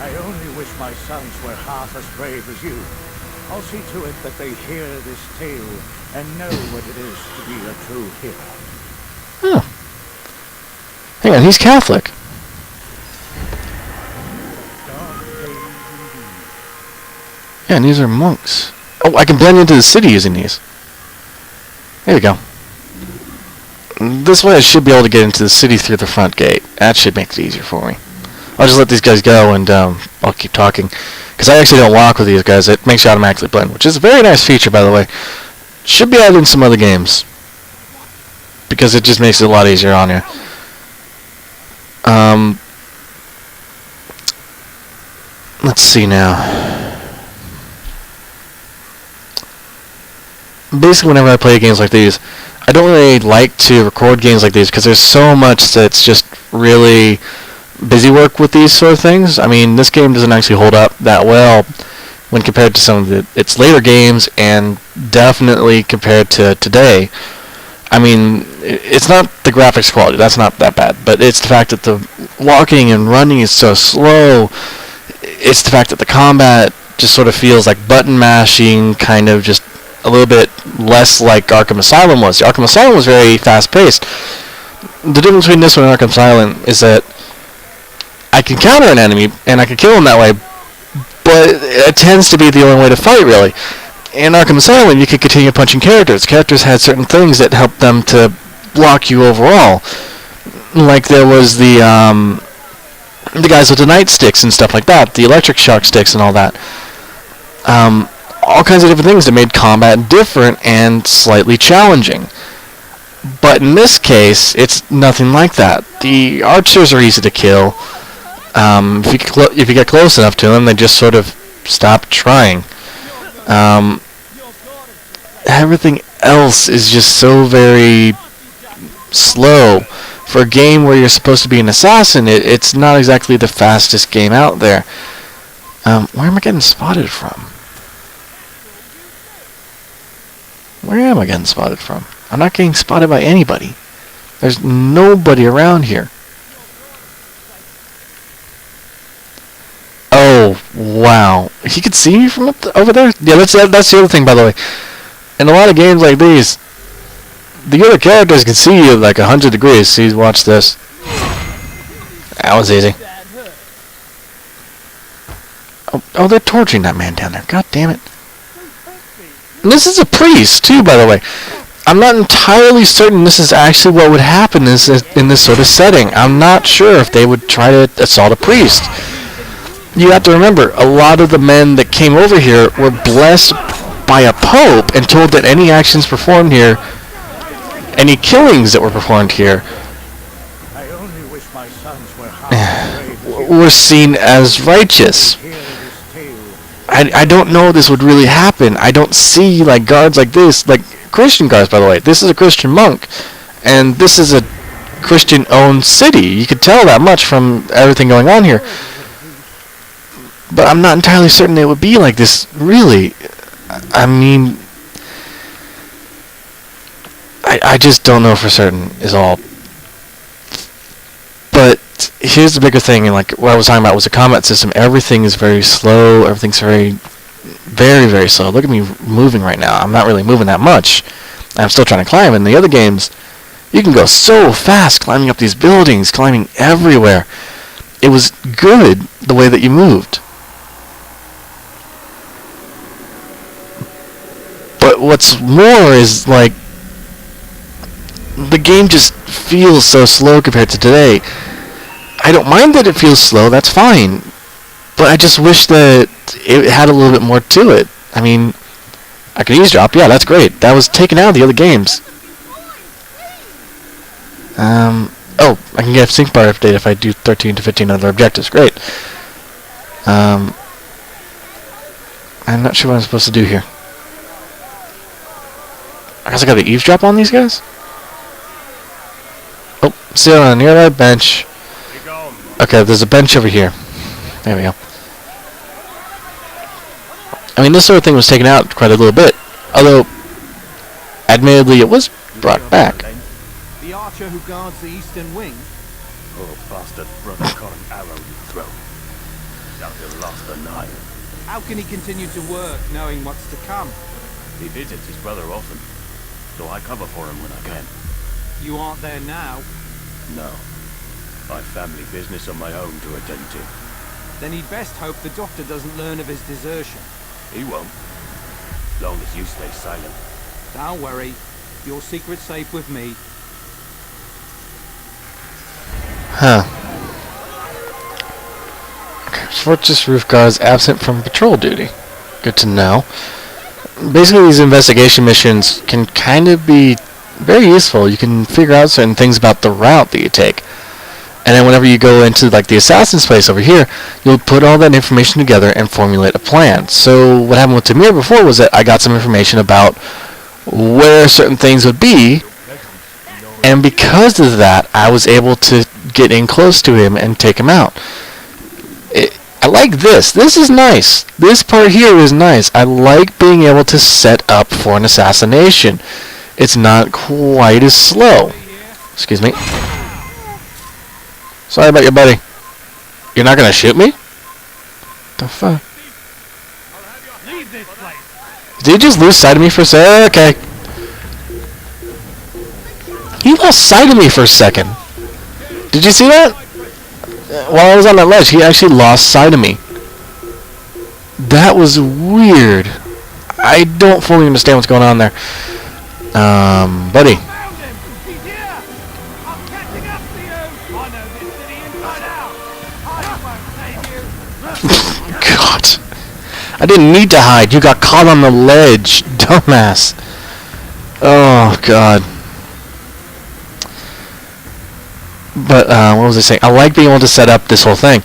I only wish my sons were half as brave as you. I'll see to it that they hear this tale and know what it is to be a true hero. Oh. Hang on, he's Catholic. Yeah, and these are monks. Oh, I can blend into the city using these. There we go. This way I should be able to get into the city through the front gate. That should make it easier for me. I'll just let these guys go and I'll keep talking. Because I actually don't walk with these guys. It makes you automatically blend, which is a very nice feature, by the way. Should be added in some other games. Because it just makes it a lot easier on you. Let's see now. Basically, whenever I play games like these, I don't really like to record games like these because there's so much that's just really busy work with these sort of things. I mean, this game doesn't actually hold up that well when compared to some of its later games, and definitely compared to today. I mean, it's not the graphics quality, that's not that bad, but it's the fact that the walking and running is so slow. It's the fact that the combat just sort of feels like button mashing, kind of just a little bit less like Arkham Asylum was. Arkham Asylum was very fast-paced. The difference between this one and Arkham Asylum is that I can counter an enemy, and I can kill him that way, but it tends to be the only way to fight, really. In Arkham Asylum, you could continue punching characters. Characters had certain things that helped them to block you overall. Like there was the guys with the nightsticks and stuff like that, the electric shock sticks and all that. All kinds of different things that made combat different and slightly challenging. But in this case, it's nothing like that. The archers are easy to kill. If you get close enough to them, they just sort of stop trying. Everything else is just so very slow. For a game where you're supposed to be an assassin, it's not exactly the fastest game out there. Where am I getting spotted from? Where am I getting spotted from? I'm not getting spotted by anybody. There's nobody around here. Oh, wow. He could see me from over there? Yeah, that's the other thing, by the way. In a lot of games like these, the other characters can see you like 100 degrees. See, watch this. That was easy. Oh, they're torturing that man down there. God damn it. And this is a priest, too, by the way. I'm not entirely certain this is actually what would happen in this sort of setting. I'm not sure if they would try to assault a priest. You have to remember, a lot of the men that came over here were blessed by a pope and told that any actions performed here, any killings that were performed here, were seen as righteous. I don't know if this would really happen. I don't see like guards like this, like Christian guards, by the way. This is a Christian monk, and this is a Christian-owned city. You could tell that much from everything going on here. But I'm not entirely certain it would be like this, really. I mean, I just don't know for certain, is all. But here's the bigger thing, and like what I was talking about was the combat system. Everything is very slow. Everything's very, very, very slow. Look at me moving right now. I'm not really moving that much. I'm still trying to climb. In the other games, you can go so fast climbing up these buildings, climbing everywhere. It was good the way that you moved. But what's more is like the game just feels so slow compared to today. I don't mind that it feels slow, that's fine. But I just wish that it had a little bit more to it. I mean, I could eavesdrop, yeah, that's great. That was taken out of the other games. Oh, I can get a sync bar update if I do 13 to 15 other objectives, great. I'm not sure what I'm supposed to do here. I guess I gotta eavesdrop on these guys? Oh, sit on a nearby bench. Okay, there's a bench over here. There we go. I mean, this sort of thing was taken out quite a little bit. Although, admittedly, it was brought back. The archer who guards the eastern wing. Oh, bastard brother got an arrow in the throat. Now he'll last the night. How can he continue to work, knowing what's to come? He visits his brother often, so I cover for him when I can. You aren't there now. No. I've family business of my own to attend to. Then he'd best hope the doctor doesn't learn of his desertion. He won't. Long as you stay silent. Don't worry. Your secret's safe with me. Huh. Fortress roof guards absent from patrol duty. Good to know. Basically, these investigation missions can kind of be very useful. You can figure out certain things about the route that you take. And then whenever you go into like the assassin's place over here, you'll put all that information together and formulate a plan. So what happened with Tamir before was that I got some information about where certain things would be, and because of that, I was able to get in close to him and take him out. I like this. This is nice. This part here is nice. I like being able to set up for an assassination. It's not quite as slow. Excuse me. Sorry about your buddy. You're not gonna shoot me? The fuck? Did he just lose sight of me for a second? Okay. He lost sight of me for a second. Did you see that? While I was on that ledge, he actually lost sight of me. That was weird. I don't fully understand what's going on there. Buddy. God. I didn't need to hide. You got caught on the ledge, dumbass. Oh, God. But, what was I saying? I like being able to set up this whole thing.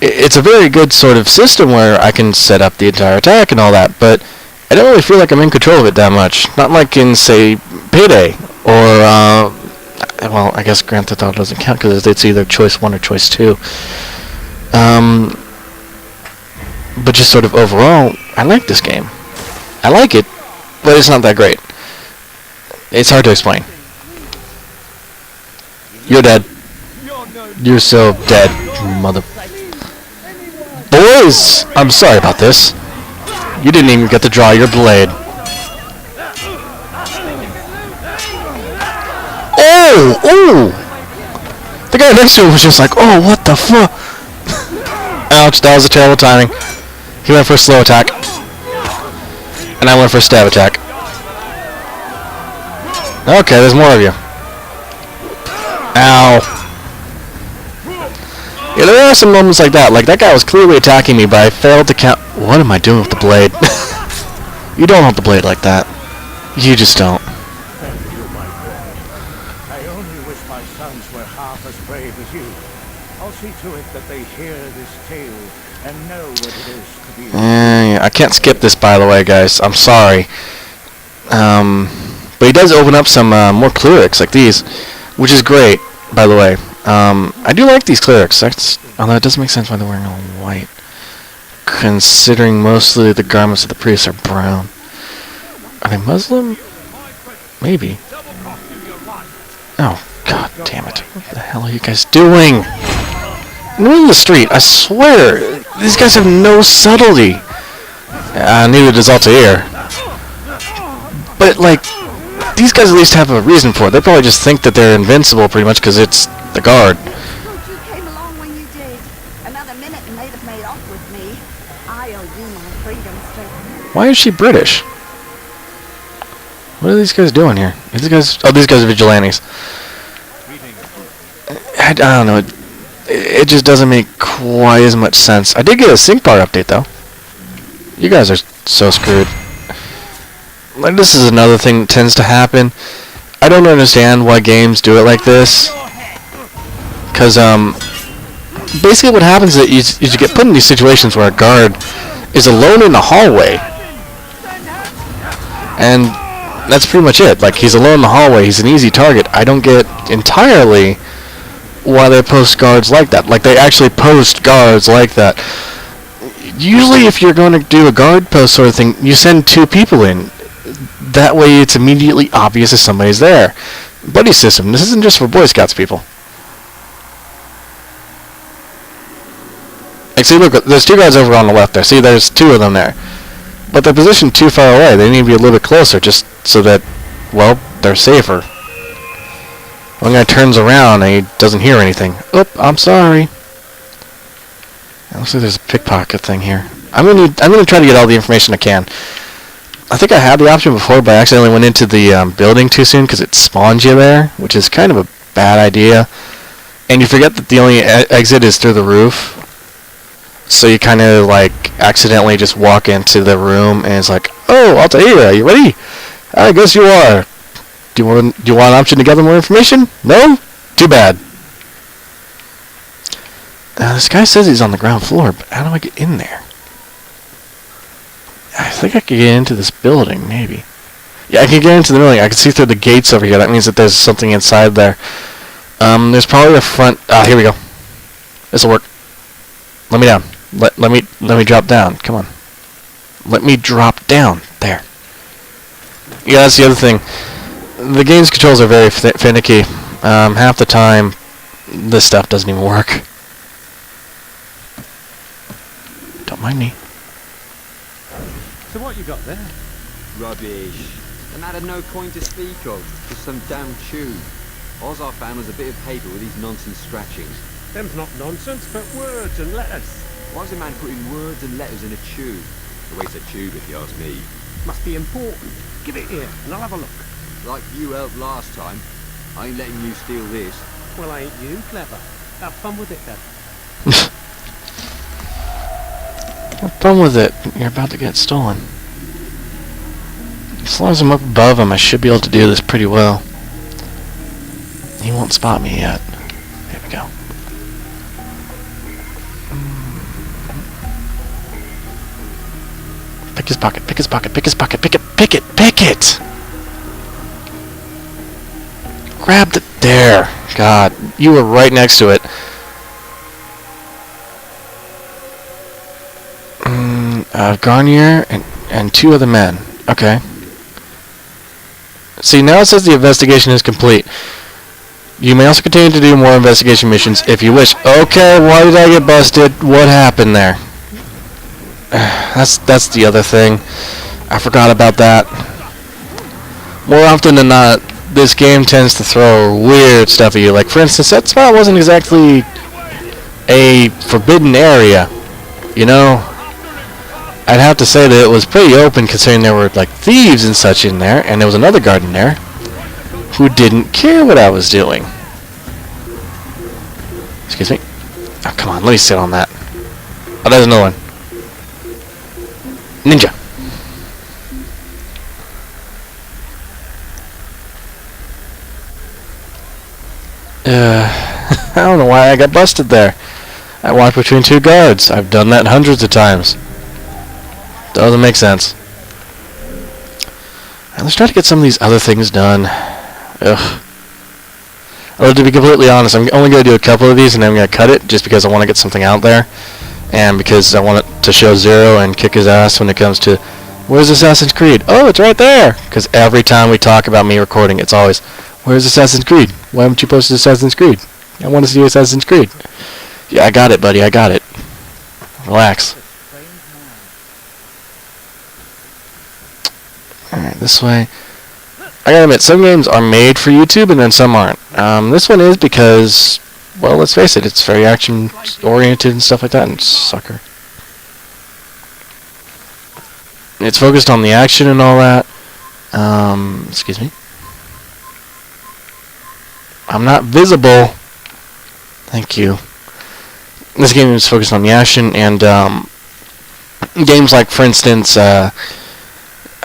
It's a very good sort of system where I can set up the entire attack and all that, but I don't really feel like I'm in control of it that much. Not like in, say, Payday, or, well, I guess Grand Theft Auto doesn't count because it's either choice 1 or choice 2. But just sort of overall, I like this game. I like it, but it's not that great. It's hard to explain. You're dead. You're so dead, mother... Boys! I'm sorry about this. You didn't even get to draw your blade. Oh! Oh! The guy next to him was just like, oh, what the fuck? Ouch, that was a terrible timing. He went for a slow attack. And I went for a stab attack. Okay, there's more of you. Ow. Yeah, there are some moments like that. Like, that guy was clearly attacking me, but I failed to count... What am I doing with the blade? You don't hold the blade like that. You just don't. Thank you, my friend. I only wish my sons were half as brave as you. I'll see to it that they hear this tale and know what it is to be... Yeah, I can't skip this, by the way, guys. I'm sorry. But he does open up some more clerics like these, which is great, by the way. I do like these clerics, although it doesn't make sense why they're wearing all white, considering mostly the garments of the priests are brown. Are they Muslim? Maybe. Oh, god damn it. What the hell are you guys doing? In the middle of the street, I swear, these guys have no subtlety. Neither does Altair. But, like, these guys at least have a reason for it. They probably just think that they're invincible pretty much because it's the guard. Thought you came along when you did. Another minute and they'd have made off with me. I owe you my freedom, Strickland. Why is she British? What are these guys doing here? These guys... Oh, these guys are vigilantes. I don't know. It just doesn't make quite as much sense. I did get a sync bar update, though. You guys are so screwed. Like, this is another thing that tends to happen. I don't understand why games do it like this. Because, basically what happens is you get put in these situations where a guard is alone in the hallway. And that's pretty much it. Like, he's alone in the hallway. He's an easy target. I don't get entirely why they post guards like that. Like, they actually post guards like that. Usually, if you're going to do a guard post sort of thing, you send 2 people in. That way, it's immediately obvious if somebody's there. Buddy system. This isn't just for Boy Scouts, people. Like, see, look, there's 2 guards over on the left there. See, there's 2 of them there. But they're positioned too far away. They need to be a little bit closer just so that, well, they're safer. One guy turns around and he doesn't hear anything. Oop, I'm sorry. It looks like there's a pickpocket thing here. I'm gonna try to get all the information I can. I think I had the option before, but I accidentally went into the building too soon because it spawns you there, which is kind of a bad idea. And you forget that the only exit is through the roof. So you kind of like accidentally just walk into the room and it's like, oh, Altair, are you ready? I guess you are. Do you want an option to gather more information? No? Too bad. This guy says he's on the ground floor, but how do I get in there? I think I could get into this building, maybe. Yeah, I can get into the building. I can see through the gates over here. That means that there's something inside there. There's probably a front. Here we go. This'll work. Let me down. Let me drop down. Come on. Let me drop down. There. Yeah, that's the other thing. The game's controls are very finicky. Half the time, this stuff doesn't even work. Don't mind me. So what you got there? Rubbish. The man had no coin to speak of, just some damn tube. All I found was a bit of paper with these nonsense scratchings. Them's not nonsense, but words and letters. Why is a man putting words and letters in a tube? A waste of tube, if you ask me. Must be important. Give it here, and I'll have a look. Like you helped last time. I ain't letting you steal this. Well, ain't you clever? Have fun with it, then. Have fun with it. You're about to get stolen. As long as I'm up above him, I should be able to do this pretty well. He won't spot me yet. There we go. Pick his pocket, pick his pocket, pick his pocket, pick it, pick it, pick it! Grab the... There. God, you were right next to it. Garnier and 2 other men. Okay. See, now it says the investigation is complete. You may also continue to do more investigation missions if you wish. Okay, why did I get busted? What happened there? That's the other thing. I forgot about that. More often than not, this game tends to throw weird stuff at you. Like, for instance, that spot wasn't exactly a forbidden area. You know? I'd have to say that it was pretty open considering there were, like, thieves and such in there, and there was another guard in there who didn't care what I was doing. Excuse me. Oh, come on, let me sit on that. Oh, there's another one. Ninja. I don't know why I got busted there. I walked between 2 guards. I've done that hundreds of times. Doesn't make sense. Right, let's try to get some of these other things done. Ugh. Although, to be completely honest, I'm only going to do a couple of these and then I'm going to cut it just because I want to get something out there. And because I want it to show Zero and kick his ass when it comes to, where's Assassin's Creed? Oh, it's right there! Because every time we talk about me recording, it's always, where's Assassin's Creed? Why haven't you posted Assassin's Creed? I want to see Assassin's Creed. Yeah, I got it, buddy. I got it. Relax. Alright, this way. I gotta admit, some games are made for YouTube and then some aren't. This one is because, well, let's face it, it's very action-oriented and stuff like that, and sucker. It's focused on the action and all that. Excuse me. I'm not visible. Thank you. This game is focused on the action, and games like, for instance, I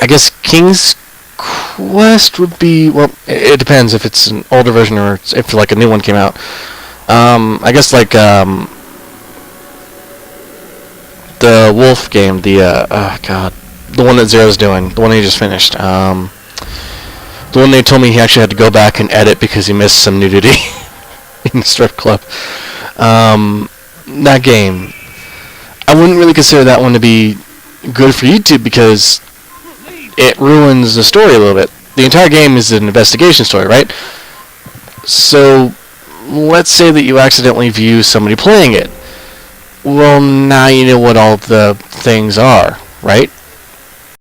guess King's Quest would be, well, it depends if it's an older version or if like a new one came out. I guess like the Wolf game, the God, the one that Zero's doing, the one he just finished. The one they told me he actually had to go back and edit because he missed some nudity in the strip club. That game, I wouldn't really consider that one to be good for YouTube because it ruins the story a little bit. The entire game is an investigation story, right? So, let's say that you accidentally view somebody playing it. Well, now you know what all the things are, right?